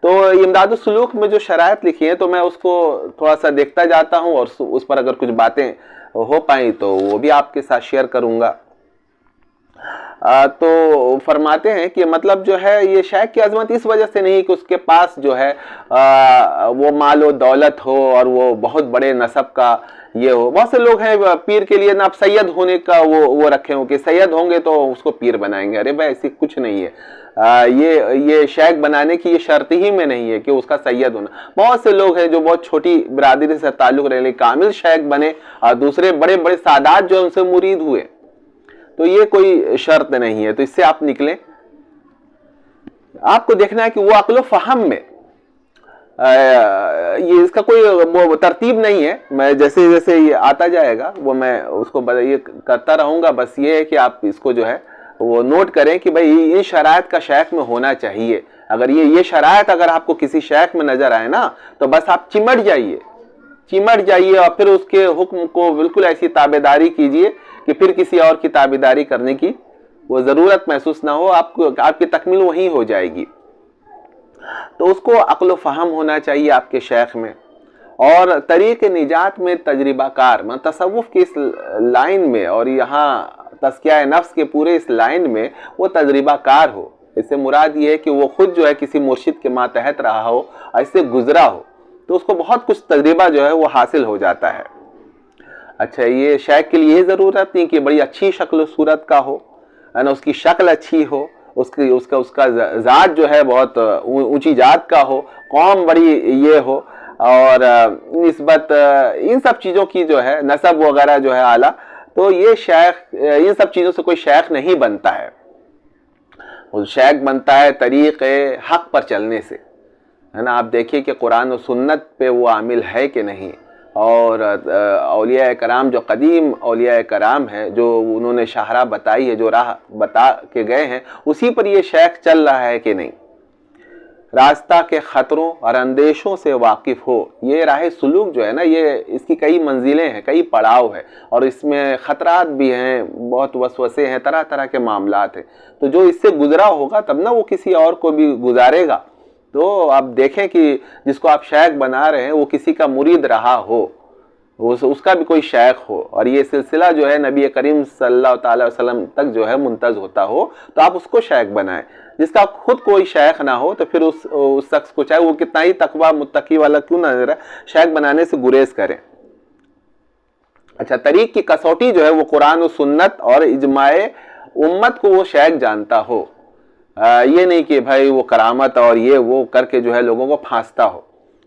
تو امداد السلوک میں جو شرائط لکھی ہیں تو میں اس کو تھوڑا سا دیکھتا جاتا ہوں، اور اس پر اگر کچھ باتیں ہو پائیں تو وہ بھی آپ کے ساتھ شیئر کروں گا۔ تو فرماتے ہیں کہ مطلب جو ہے یہ شیخ کی عظمت اس وجہ سے نہیں کہ اس کے پاس جو ہے وہ مال و دولت ہو اور وہ بہت بڑے نسب کا یہ ہو۔ بہت سے لوگ ہیں پیر کے لیے نا اب سید ہونے کا وہ رکھے ہوں کہ سید ہوں گے تو اس کو پیر بنائیں گے۔ ارے بھائی ایسی کچھ نہیں ہے، یہ شیخ بنانے کی یہ شرط ہی میں نہیں ہے کہ اس کا سید ہونا۔ بہت سے لوگ ہیں جو بہت چھوٹی برادری سے تعلق رہنے کامل شیخ بنے، اور دوسرے بڑے بڑے سادات جو ان سے مرید ہوئے، تو یہ کوئی شرط نہیں ہے۔ تو اس سے آپ نکلیں، آپ کو دیکھنا ہے کہ وہ عقل و فہم میں یہ اس کا کوئی ترتیب نہیں ہے، میں جیسے جیسے یہ آتا جائے گا وہ میں اس کو یہ کرتا رہوں گا۔ بس یہ ہے کہ آپ اس کو جو ہے وہ نوٹ کریں کہ بھئی یہ شرائط کا شیخ میں ہونا چاہیے۔ اگر یہ شرائط اگر آپ کو کسی شیخ میں نظر آئے نا تو بس آپ چمٹ جائیے اور پھر اس کے حکم کو بالکل ایسی تابعداری کیجئے کہ پھر کسی اور کی تابعداری کرنے کی وہ ضرورت محسوس نہ ہو، آپ کی تکمیل وہیں ہو جائے گی۔ تو اس کو عقل و فہم ہونا چاہیے آپ کے شیخ میں، اور طریق نجات میں تجربہ کار، تصوف کی اس لائن میں اور یہاں تزکیہ نفس کے پورے اس لائن میں وہ تجربہ کار ہو۔ اس سے مراد یہ ہے کہ وہ خود جو ہے کسی مرشد کے ماتحت رہا ہو، ایسے گزرا ہو، تو اس کو بہت کچھ تجربہ جو ہے وہ حاصل ہو جاتا ہے۔ اچھا، یہ شیخ کے لیے یہ ضرورت نہیں کہ بڑی اچھی شکل و صورت کا ہو، اس کی شکل اچھی ہو، اس کا ذات جو ہے بہت اونچی ذات کا ہو، قوم بڑی یہ ہو، اور نسبت ان سب چیزوں کی جو ہے نسب وغیرہ جو ہے اعلیٰ، تو یہ شیخ ان سب چیزوں سے کوئی شیخ نہیں بنتا ہے۔ شیخ بنتا ہے طریق حق پر چلنے سے، ہے نا۔ آپ دیکھیے کہ قرآن و سنت پہ وہ عامل ہے کہ نہیں، اور اولیاء کرام جو قدیم اولیاء کرام ہیں، جو انہوں نے شاہراہ بتائی ہے، جو راہ بتا کے گئے ہیں، اسی پر یہ شیخ چل رہا ہے کہ نہیں۔ راستہ کے خطروں اور اندیشوں سے واقف ہو، یہ راہ سلوک جو ہے نا، یہ اس کی کئی منزلیں ہیں، کئی پڑاؤ ہے، اور اس میں خطرات بھی ہیں، بہت وسوسے ہیں، طرح طرح کے معاملات ہیں۔ تو جو اس سے گزرا ہوگا تب نہ وہ کسی اور کو بھی گزارے گا۔ تو آپ دیکھیں کہ جس کو آپ شیخ بنا رہے ہیں وہ کسی کا مرید رہا ہو، اس کا بھی کوئی شیخ ہو، اور یہ سلسلہ جو ہے نبی کریم صلی اللہ تعالی وسلم تک جو ہے منتظر ہوتا ہو، تو آپ اس کو شیخ بنائیں۔ جس کا خود کوئی شیخ نہ ہو تو پھر اس شخص کو چاہے وہ کتنا ہی تقویٰ متقی والا کیوں نہ نظر ہے، شیخ بنانے سے گریز کریں۔ اچھا، طریق کی کسوٹی جو ہے وہ قرآن و سنت اور اجماع امت کو وہ شیخ جانتا ہو، یہ نہیں کہ بھائی وہ کرامت اور یہ وہ کر کے جو ہے لوگوں کو پھانستا ہو،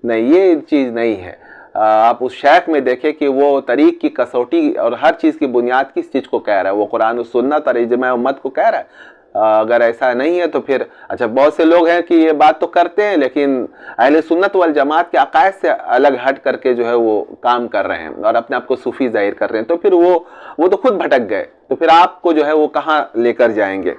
نہیں، یہ چیز نہیں ہے۔ آپ اس شیخ میں دیکھیں کہ وہ طریق کی کسوٹی اور ہر چیز کی بنیاد کس چیز کو کہہ رہا ہے، وہ قرآن و سنت اور اجماع امت کو کہہ رہا ہے۔ اگر ایسا نہیں ہے تو پھر اچھا، بہت سے لوگ ہیں کہ یہ بات تو کرتے ہیں لیکن اہل سنت والجماعت کے عقائد سے الگ ہٹ کر کے جو ہے وہ کام کر رہے ہیں اور اپنے آپ کو صوفی ظاہر کر رہے ہیں، تو پھر وہ تو خود بھٹک گئے، تو پھر آپ کو جو ہے وہ کہاں لے کر جائیں گے۔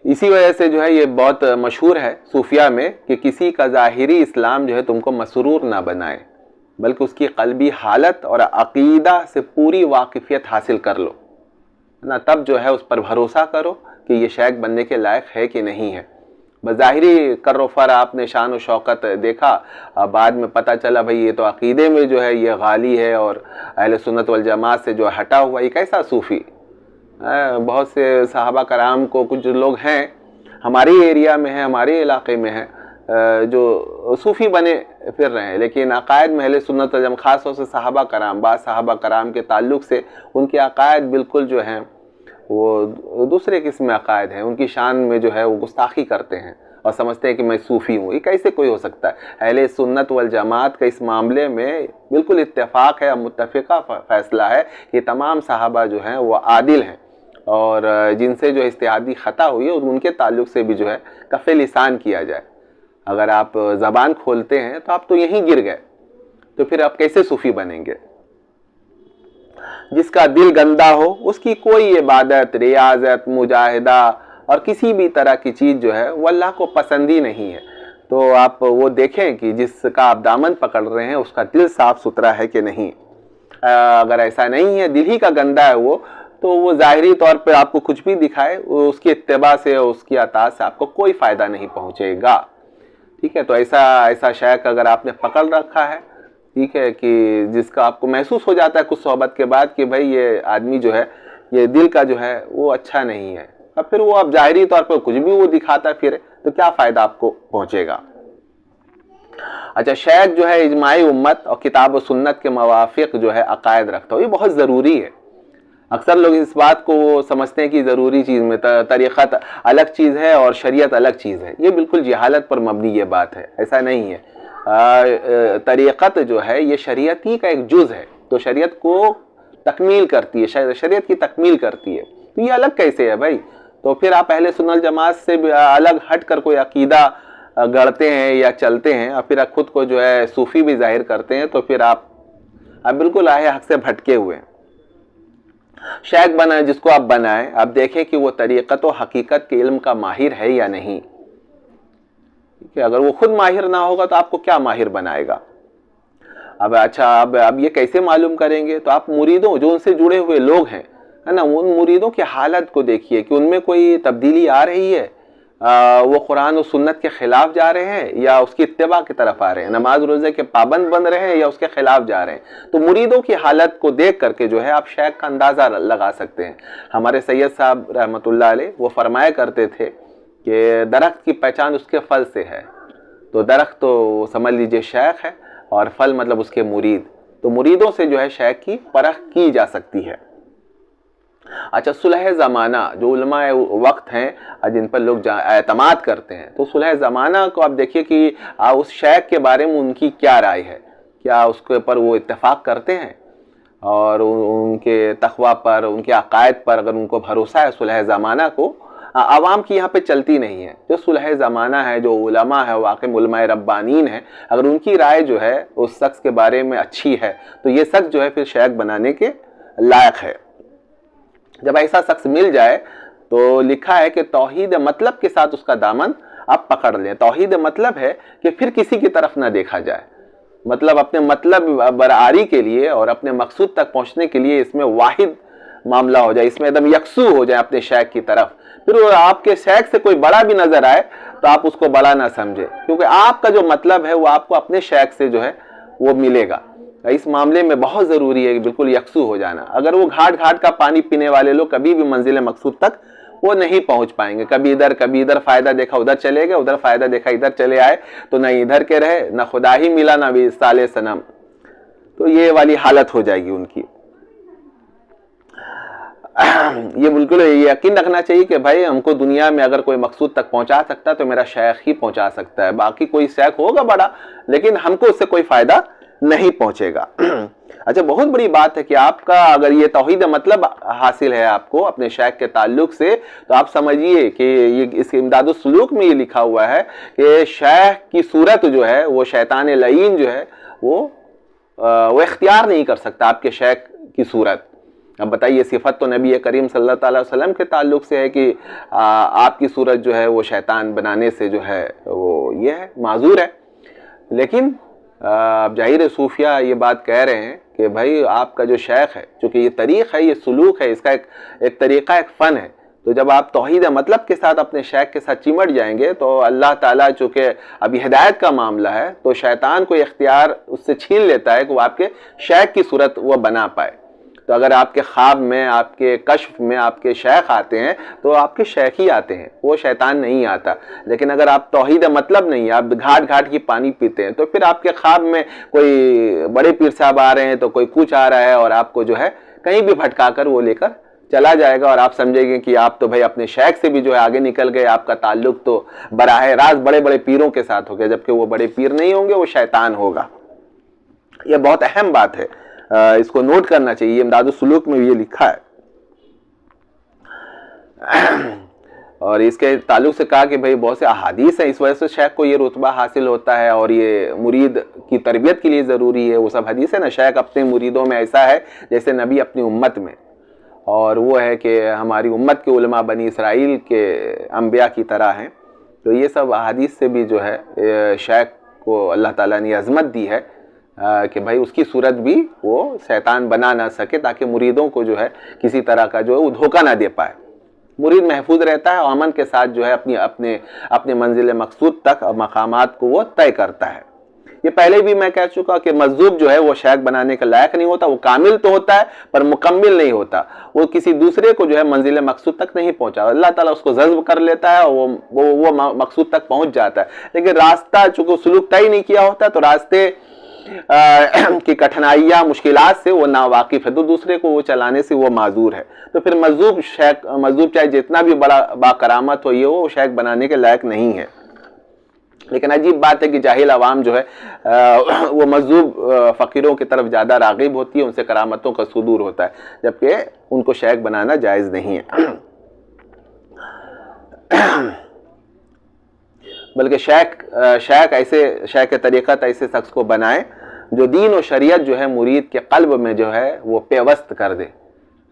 اسی وجہ سے جو ہے یہ بہت مشہور ہے صوفیہ میں کہ کسی کا ظاہری اسلام جو ہے تم کو مسرور نہ بنائے، بلکہ اس کی قلبی حالت اور عقیدہ سے پوری واقفیت حاصل کر لو نا، تب جو ہے اس پر بھروسہ کرو کہ یہ شیخ بننے کے لائق ہے کہ نہیں ہے۔ بظاہری کر و فر آپ نے شان و شوکت دیکھا، بعد میں پتہ چلا بھئی یہ تو عقیدے میں جو ہے یہ غالی ہے اور اہل سنت والجماعت سے جو ہٹا ہوا، یہ کیسا صوفی۔ بہت سے صحابہ کرام کو کچھ لوگ ہیں ہماری ایریا میں ہیں، ہمارے علاقے میں ہیں، جو صوفی بنے پھر رہے ہیں، لیکن عقائد میں اہل سنت والجماعت، خاص طور سے صحابہ کرام، بعض صحابہ کرام کے تعلق سے ان کے عقائد بالکل جو ہیں وہ دوسرے قسم عقائد ہیں، ان کی شان میں جو ہے وہ گستاخی کرتے ہیں اور سمجھتے ہیں کہ میں صوفی ہوں۔ یہ کیسے کوئی ہو سکتا ہے؟ اہل سنت والجماعت کا اس معاملے میں بالکل اتفاق ہے، متفقہ فیصلہ ہے کہ تمام صحابہ جو ہیں وہ عادل ہیں، اور جن سے جو اجتہادی خطا ہوئی ہے ان کے تعلق سے بھی جو ہے کف لسان کیا جائے۔ اگر آپ زبان کھولتے ہیں تو آپ تو یہیں گر گئے، تو پھر آپ کیسے صوفی بنیں گے؟ جس کا دل گندا ہو اس کی کوئی عبادت، ریاضت، مجاہدہ اور کسی بھی طرح کی چیز جو ہے وہ اللہ کو پسندی نہیں ہے۔ تو آپ وہ دیکھیں کہ جس کا آپ دامن پکڑ رہے ہیں اس کا دل صاف ستھرا ہے کہ نہیں۔ اگر ایسا نہیں ہے، دل ہی کا گندا ہے وہ، تو وہ ظاہری طور پہ آپ کو کچھ بھی دکھائے، وہ اس کی اتباع سے اور اس کی اطاعت سے آپ کو کوئی فائدہ نہیں پہنچے گا، ٹھیک ہے؟ تو ایسا شیخ اگر آپ نے پکڑ رکھا ہے، ٹھیک ہے، کہ جس کا آپ کو محسوس ہو جاتا ہے کچھ صحبت کے بعد کہ بھائی یہ آدمی جو ہے، یہ دل کا جو ہے وہ اچھا نہیں ہے، اب پھر وہ اب ظاہری طور پر کچھ بھی وہ دکھاتا پھر تو کیا فائدہ آپ کو پہنچے گا؟ اچھا، شیخ جو ہے اجماعی امت اور کتاب و سنت کے موافق جو ہے عقائد رکھتا ہو، یہ بہت ضروری ہے۔ اکثر لوگ اس بات کو وہ سمجھتے ہیں کہ ضروری چیز میں طریقت الگ چیز ہے اور شریعت الگ چیز ہے، یہ بالکل جہالت پر مبنی یہ بات ہے، ایسا نہیں ہے۔ طریقت جو ہے یہ شریعت ہی کا ایک جز ہے، تو شریعت کو تکمیل کرتی ہے، شریعت کی تکمیل کرتی ہے، تو یہ الگ کیسے ہے بھائی؟ تو پھر آپ اہل سنت جماعت سے الگ ہٹ کر کوئی عقیدہ گڑھتے ہیں یا چلتے ہیں اور پھر خود کو جو ہے صوفی بھی ظاہر کرتے ہیں، تو پھر آپ بالکل راہ حق سے بھٹکے ہوئے ہیں۔ شیخ بنائیں جس کو آپ بنائیں، آپ دیکھیں کہ وہ طریقت و حقیقت کے علم کا ماہر ہے یا نہیں، کہ اگر وہ خود ماہر نہ ہوگا تو آپ کو کیا ماہر بنائے گا؟ اب یہ کیسے معلوم کریں گے؟ تو آپ مریدوں جو ان سے جڑے ہوئے لوگ ہیں نا، ان مریدوں کی حالت کو دیکھیے کہ ان میں کوئی تبدیلی آ رہی ہے، وہ قرآن و سنت کے خلاف جا رہے ہیں یا اس کی اتباع کی طرف آ رہے ہیں، نماز روزے کے پابند بن رہے ہیں یا اس کے خلاف جا رہے ہیں۔ تو مریدوں کی حالت کو دیکھ کر کے جو ہے آپ شیخ کا اندازہ لگا سکتے ہیں۔ ہمارے سید صاحب رحمۃ اللہ علیہ وہ فرمایا کرتے تھے کہ درخت کی پہچان اس کے پھل سے ہے، تو درخت تو سمجھ لیجئے شیخ ہے اور پھل مطلب اس کے مرید، تو مریدوں سے جو ہے شیخ کی پرکھ کی جا سکتی ہے۔ اچھا، صلح زمانہ جو علماء وقت ہیں جن پر لوگ اعتماد کرتے ہیں، تو صلح زمانہ کو آپ دیکھیے کہ اس شیخ کے بارے میں ان کی کیا رائے ہے، کیا اس کے اوپر وہ اتفاق کرتے ہیں اور ان کے تقویٰ پر، ان کے عقائد پر اگر ان کو بھروسہ ہے صلح زمانہ کو، عوام کی یہاں پہ چلتی نہیں ہے۔ جو صلح زمانہ ہے، جو علماء ہے، واقع علماء ربانین ہیں، اگر ان کی رائے جو ہے اس شخص کے بارے میں اچھی ہے تو یہ شخص جو ہے پھر شیخ بنانے کے لائق ہے۔ جب ایسا شخص مل جائے تو لکھا ہے کہ توحید مطلب کے ساتھ اس کا دامن آپ پکڑ لیں۔ توحید مطلب ہے کہ پھر کسی کی طرف نہ دیکھا جائے، مطلب اپنے مطلب برآری کے لیے اور اپنے مقصود تک پہنچنے کے لیے اس میں واحد معاملہ ہو جائے، اس میں ایک دم یکسو ہو جائے اپنے شیخ کی طرف۔ پھر وہ آپ کے شیخ سے کوئی بڑا بھی نظر آئے تو آپ اس کو بڑا نہ سمجھے، کیونکہ آپ کا جو مطلب ہے وہ آپ کو اپنے شیخ سے جو ہے وہ ملے گا۔ اس معاملے میں بہت ضروری ہے کہ بالکل یکسو ہو جانا۔ اگر وہ گھاٹ گھاٹ کا پانی پینے والے لوگ کبھی بھی منزل مقصود تک وہ نہیں پہنچ پائیں گے، کبھی ادھر فائدہ دیکھا ادھر چلے گئے، ادھر فائدہ دیکھا ادھر چلے آئے، تو نہ ادھر کے رہے، نہ خدا ہی ملا، نہ بھی صالح صنم، تو یہ والی حالت ہو جائے گی ان کی۔ یہ بالکل یقین رکھنا چاہیے کہ بھائی ہم کو دنیا میں اگر کوئی مقصود تک پہنچا سکتا ہے تو میرا شیخ ہی پہنچا سکتا ہے، باقی کوئی شیخ ہوگا بڑا لیکن ہم کو اس سے کوئی فائدہ نہیں پہنچے گا۔ اچھا، بہت بڑی بات ہے کہ آپ کا اگر یہ توحید مطلب حاصل ہے آپ کو اپنے شیخ کے تعلق سے، تو آپ سمجھیے کہ یہ اس امداد السلوک میں یہ لکھا ہوا ہے کہ شیخ کی صورت جو ہے وہ شیطان لعین جو ہے وہ اختیار نہیں کر سکتا آپ کے شیخ کی صورت۔ اب بتائیے، صفت تو نبی کریم صلی اللہ علیہ وسلم کے تعلق سے ہے کہ آپ کی صورت جو ہے وہ شیطان بنانے سے جو ہے وہ یہ ہے، معذور ہے، لیکن اب ظاہر صوفیہ یہ بات کہہ رہے ہیں کہ بھائی آپ کا جو شیخ ہے، چونکہ یہ طریق ہے، یہ سلوک ہے، اس کا ایک طریقہ، ایک فن ہے، تو جب آپ توحید مطلب کے ساتھ اپنے شیخ کے ساتھ چمٹ جائیں گے تو اللہ تعالیٰ چونکہ ابھی ہدایت کا معاملہ ہے تو شیطان کو اختیار اس سے چھین لیتا ہے کہ وہ آپ کے شیخ کی صورت وہ بنا پائے۔ تو اگر آپ کے خواب میں، آپ کے کشف میں آپ کے شیخ آتے ہیں تو آپ کے شیخ ہی آتے ہیں، وہ شیطان نہیں آتا۔ لیکن اگر آپ توحید مطلب نہیں، آپ گھاٹ گھاٹ کی پانی پیتے ہیں، تو پھر آپ کے خواب میں کوئی بڑے پیر صاحب آ رہے ہیں تو کوئی کچھ آ رہا ہے اور آپ کو جو ہے کہیں بھی بھٹکا کر وہ لے کر چلا جائے گا، اور آپ سمجھیں گے کہ آپ تو بھائی اپنے شیخ سے بھی جو ہے آگے نکل گئے، آپ کا تعلق تو براہ راست بڑے بڑے پیروں کے ساتھ ہو گیا، جبکہ وہ بڑے پیر نہیں ہوں گے، وہ شیطان ہوگا۔ یہ بہت اہم بات ہے، اس کو نوٹ کرنا چاہیے، امداد السلوک میں یہ لکھا ہے۔ اور اس کے تعلق سے کہا کہ بھئی بہت سے احادیث ہیں، اس وجہ سے شیخ کو یہ رتبہ حاصل ہوتا ہے اور یہ مرید کی تربیت کے لیے ضروری ہے۔ وہ سب حدیث ہے نا، شیخ اپنے مریدوں میں ایسا ہے جیسے نبی اپنی امت میں، اور وہ ہے کہ ہماری امت کے علماء بنی اسرائیل کے انبیاء کی طرح ہیں۔ تو یہ سب احادیث سے بھی جو ہے شیخ کو اللہ تعالیٰ نے عظمت دی ہے کہ بھائی اس کی صورت بھی وہ شیطان بنا نہ سکے، تاکہ مریدوں کو جو ہے کسی طرح کا جو ہے وہ دھوکہ نہ دے پائے۔ مرید محفوظ رہتا ہے اور امن کے ساتھ جو ہے اپنے منزل مقصود تک اور مقامات کو وہ طے کرتا ہے۔ یہ پہلے بھی میں کہہ چکا کہ مجذوب جو ہے وہ شیخ بنانے کا لائق نہیں ہوتا، وہ کامل تو ہوتا ہے پر مکمل نہیں ہوتا، وہ کسی دوسرے کو جو ہے منزل مقصود تک نہیں پہنچا، اللہ تعالیٰ اس کو جذب کر لیتا ہے اور وہ مقصود تک پہنچ جاتا ہے۔ لیکن راستہ چونکہ سلوک طے نہیں کیا ہوتا تو راستے کی کٹھنائیاں مشکلات سے وہ ناواقف ہے، تو دوسرے کو وہ چلانے سے وہ معذور ہے، تو پھر مجذوب چاہے جتنا بھی بڑا با کرامت ہو، یہ وہ شیخ بنانے کے لائق نہیں ہے۔ لیکن عجیب بات ہے کہ جاہل عوام جو ہے وہ مجذوب فقیروں کی طرف زیادہ راغب ہوتی ہے، ان سے کرامتوں کا صدور ہوتا ہے، جبکہ ان کو شیخ بنانا جائز نہیں ہے۔ بلکہ شیخ طریقت ایسے شخص کو بنائے جو دین و شریعت جو ہے مرید کے قلب میں جو ہے وہ پیوست کر دے،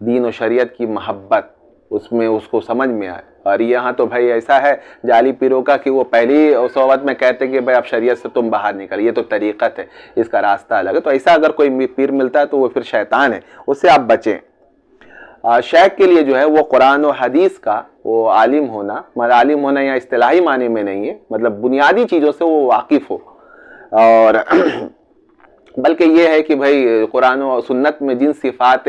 دین و شریعت کی محبت اس کو سمجھ میں آئے۔ اور یہاں تو بھائی ایسا ہے جعلی پیروں کا کہ وہ پہلی صحبت میں کہتے کہ بھائی اب شریعت سے تم باہر نکل، یہ تو طریقت ہے، اس کا راستہ الگ ہے۔ تو ایسا اگر کوئی پیر ملتا ہے تو وہ پھر شیطان ہے، اس سے آپ بچیں۔ شیخ کے لیے جو ہے وہ قرآن و حدیث کا وہ عالم ہونا یا اصطلاحی معنی میں نہیں ہے، مطلب بنیادی چیزوں سے وہ واقف ہو، اور بلکہ یہ ہے کہ بھائی قرآن و سنت میں جن صفات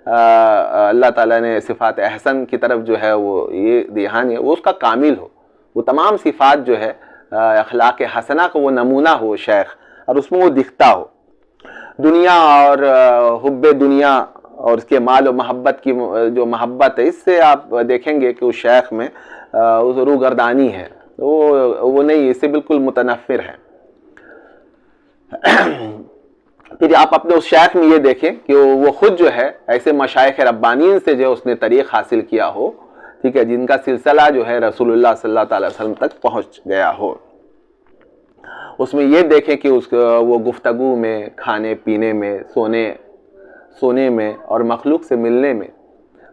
اللہ تعالیٰ نے صفات احسن کی طرف جو ہے وہ یہ دھیان ہے، وہ اس کا کامل ہو، وہ تمام صفات جو ہے اخلاق حسنہ کا وہ نمونہ ہو شیخ، اور اس میں وہ دکھتا ہو۔ دنیا اور حب دنیا اور اس کے مال و محبت کی جو محبت ہے، اس سے آپ دیکھیں گے کہ اس شیخ میں روگردانی ہے، وہ نہیں، اس سے بالکل متنفر ہے۔ پھر آپ اپنے اس شیخ میں یہ دیکھیں کہ وہ خود جو ہے ایسے مشائخ ربانین سے جو اس نے طریق حاصل کیا ہو، ٹھیک ہے، جن کا سلسلہ جو ہے رسول اللہ صلی اللہ علیہ وسلم تک پہنچ گیا ہو۔ اس میں یہ دیکھیں کہ وہ گفتگو میں، کھانے پینے میں، سونے میں اور مخلوق سے ملنے میں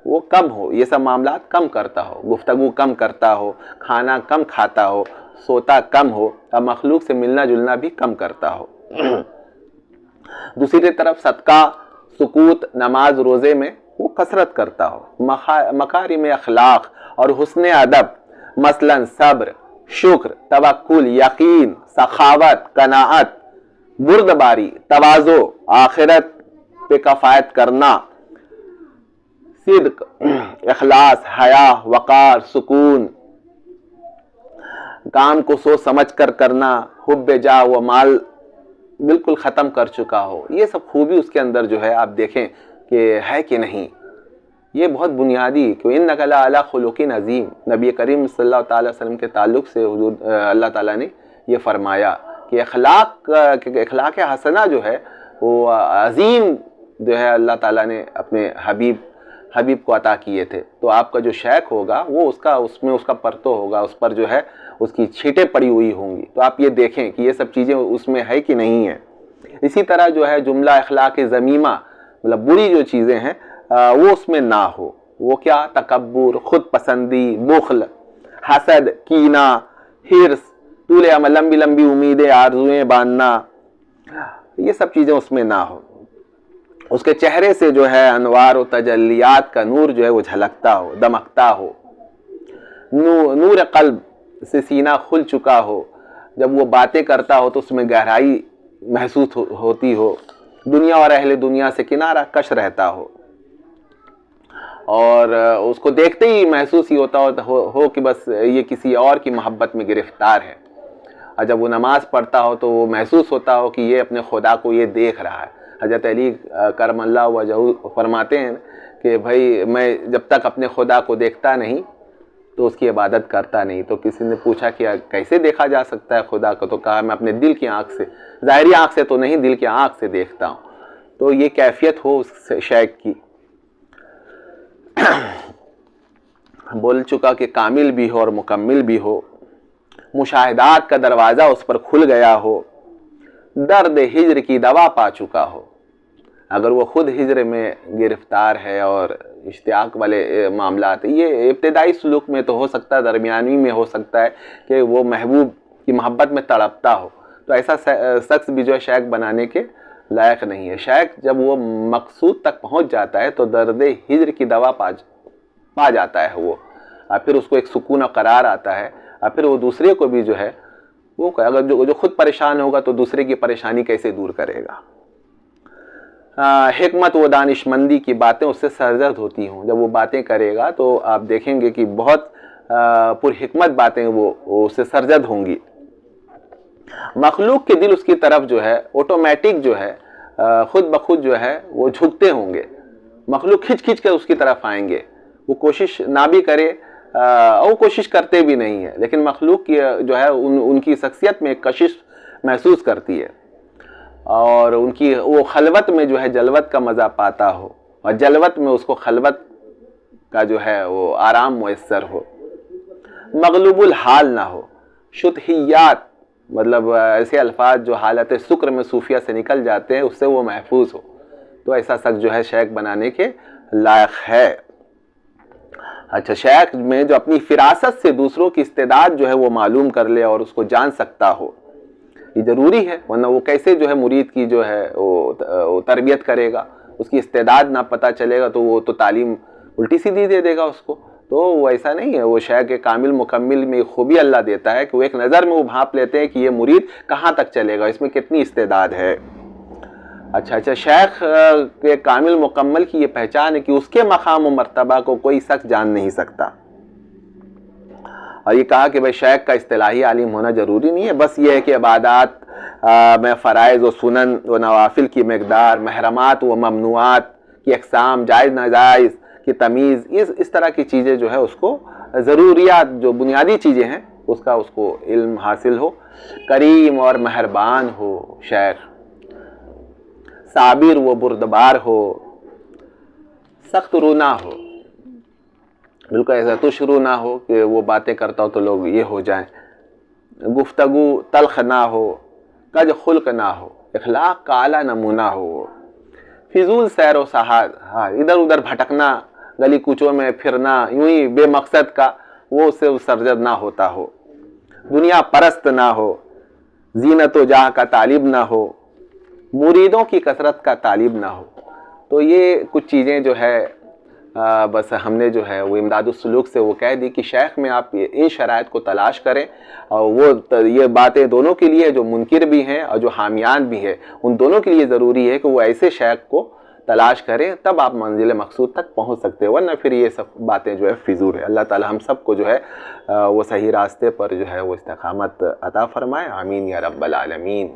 وہ کم ہو، یہ سب معاملات کم کرتا ہو، گفتگو کم کرتا ہو، کھانا کم کھاتا ہو، سوتا کم ہو، اور مخلوق سے ملنا جلنا بھی کم کرتا ہو۔ دوسری طرف صدقہ، سکوت، نماز، روزے میں وہ کثرت کرتا ہو، مکارم اخلاق اور حسن ادب، مثلا صبر، شکر، توکل، یقین، سخاوت، قناعت، بردباری، تواضع، آخرت پہ کفایت کرنا، صدق، اخلاص، حیا، وقار، سکون، کام کو سوچ سمجھ کر کرنا، حب جاہ و مال بالکل ختم کر چکا ہو، یہ سب خوبی اس کے اندر جو ہے آپ دیکھیں کہ ہے کہ نہیں۔ یہ بہت بنیادی کہ اِنَّكَ لَعَلَىٰ خُلُقٍ عَظِيمٍ، نبی کریم صلی اللہ تعالیٰ وسلم کے تعلق سے اللہ تعالیٰ نے یہ فرمایا کہ اخلاق حسنہ جو ہے وہ عظیم جو ہے اللہ تعالیٰ نے اپنے حبیب کو عطا کیے تھے۔ تو آپ کا جو شیخ ہوگا وہ اس میں اس کا پرتو ہوگا، اس پر جو ہے اس کی چھیٹیں پڑی ہوئی ہوں گی۔ تو آپ یہ دیکھیں کہ یہ سب چیزیں اس میں ہے کہ نہیں ہے۔ اسی طرح جو ہے جملہ اخلاق ذمیمہ، مطلب بری جو چیزیں ہیں وہ اس میں نہ ہو۔ وہ کیا؟ تکبر، خود پسندی، بخل، حسد، کینہ، حرص، طول عمر، لمبی امیدیں، آرزویں باندھنا، یہ سب چیزیں اس میں نہ ہو۔ اس کے چہرے سے جو ہے انوار و تجلیات کا نور جو ہے وہ جھلکتا ہو، دمکتا ہو، نور قلب سے سینہ کھل چکا ہو، جب وہ باتیں کرتا ہو تو اس میں گہرائی محسوس ہوتی ہو، دنیا اور اہل دنیا سے کنارہ کش رہتا ہو، اور اس کو دیکھتے ہی محسوس ہی ہوتا ہو کہ بس یہ کسی اور کی محبت میں گرفتار ہے۔ اور جب وہ نماز پڑھتا ہو تو وہ محسوس ہوتا ہو کہ یہ اپنے خدا کو یہ دیکھ رہا ہے۔ حضرت علی کرم اللہ وجہہ فرماتے ہیں کہ بھائی میں جب تک اپنے خدا کو دیکھتا نہیں تو اس کی عبادت کرتا نہیں۔ تو کسی نے پوچھا کہ کیسے دیکھا جا سکتا ہے خدا کو؟ تو کہا میں اپنے دل کی آنکھ سے، ظاہری آنکھ سے تو نہیں، دل کی آنکھ سے دیکھتا ہوں۔ تو یہ کیفیت ہو اس شیخ کی۔ بول چکا کہ کامل بھی ہو اور مکمل بھی ہو، مشاہدات کا دروازہ اس پر کھل گیا ہو، درد ہجر کی دوا پا چکا ہو۔ اگر وہ خود ہجر میں گرفتار ہے اور اشتیاق والے معاملات، یہ ابتدائی سلوک میں تو ہو سکتا ہے، درمیانی میں ہو سکتا ہے کہ وہ محبوب کی محبت میں تڑپتا ہو، تو ایسا شخص بھی جو ہے شیخ بنانے کے لائق نہیں ہے۔ شیخ جب وہ مقصود تک پہنچ جاتا ہے تو درد ہجر کی دوا پا جاتا ہے وہ، اور پھر اس کو ایک سکون و قرار آتا ہے، اور پھر وہ دوسرے کو بھی جو ہے وہ اگر جو خود پریشان ہوگا تو دوسرے کی پریشانی کیسے دور کرے گا۔ حکمت و دانشمندی کی باتیں اس سے سرزد ہوتی ہوں، جب وہ باتیں کرے گا تو آپ دیکھیں گے کہ بہت پر حکمت باتیں وہ اس سے سرزد ہوں گی۔ مخلوق کے دل اس کی طرف جو ہے آٹومیٹک جو ہے خود بخود جو ہے وہ جھکتے ہوں گے، مخلوق کھچ کھچ کر اس کی طرف آئیں گے، وہ کوشش نہ بھی کرے اور کوشش کرتے بھی نہیں ہے، لیکن مخلوق کی جو ہے ان کی شخصیت میں ایک کشش محسوس کرتی ہے، اور ان کی وہ خلوت میں جو ہے جلوت کا مزہ پاتا ہو، اور جلوت میں اس کو خلوت کا جو ہے وہ آرام میسر ہو، مغلوب الحال نہ ہو، شطحیات مطلب ایسے الفاظ جو حالت سکر میں صوفیہ سے نکل جاتے ہیں اس سے وہ محفوظ ہو، تو ایسا شخص جو ہے شیخ بنانے کے لائق ہے۔ اچھا، شیخ میں جو اپنی فراست سے دوسروں کی استعداد جو ہے وہ معلوم کر لے اور اس کو جان سکتا ہو، یہ ضروری ہے، ورنہ وہ کیسے جو ہے مرید کی جو ہے وہ تربیت کرے گا، اس کی استعداد نہ پتہ چلے گا تو وہ تو تعلیم الٹی سیدھی دے دے گا اس کو، تو وہ ایسا نہیں ہے۔ وہ شیخ کے کامل مکمل میں خوبی اللہ دیتا ہے کہ وہ ایک نظر میں وہ بھانپ لیتے ہیں کہ یہ مرید کہاں تک چلے گا، اس میں کتنی استعداد ہے۔ اچھا، شیخ کے کامل مکمل کی یہ پہچان ہے کہ اس کے مقام و مرتبہ کو کوئی شخص جان نہیں سکتا، اور یہ کہا کہ بھئی شیخ کا اصطلاحی عالم ہونا ضروری نہیں ہے، بس یہ ہے کہ عبادات میں فرائض و سنن و نوافل کی مقدار، محرمات و ممنوعات کی اقسام، جائز ناجائز کی تمیز، اس طرح کی چیزیں جو ہے اس کو ضروریات جو بنیادی چیزیں ہیں اس کو علم حاصل ہو، کریم اور مہربان ہو شیخ، صابر و بردبار ہو، سخت رو نہ ہو، بالکل ایسا تش رو نہ ہو کہ وہ باتیں کرتا ہو تو لوگ یہ ہو جائیں، گفتگو تلخ نہ ہو، کج خلق نہ ہو، اخلاق کا اعلیٰ نمونہ ہو، فضول سیر و سہاد، ادھر ادھر بھٹکنا، گلی کوچوں میں پھرنا یوں ہی بے مقصد کا، وہ اس سے سرزد نہ ہوتا ہو، دنیا پرست نہ ہو، زینت و جاہ کا طالب نہ ہو، مریدوں کی کثرت کا طالب نہ ہو۔ تو یہ کچھ چیزیں جو ہے بس ہم نے جو ہے وہ امداد السلوک سے وہ کہہ دی کہ شیخ میں آپ ان شرائط کو تلاش کریں، اور وہ یہ باتیں دونوں کے لیے جو منکر بھی ہیں اور جو حامیان بھی ہیں ان دونوں کے لیے ضروری ہے کہ وہ ایسے شیخ کو تلاش کریں، تب آپ منزل مقصود تک پہنچ سکتے ہیں، ورنہ پھر یہ سب باتیں جو ہے فضول ہے۔ اللہ تعالی ہم سب کو جو ہے وہ صحیح راستے پر جو ہے وہ استقامت عطا فرمائے، آمین یا رب العالمین۔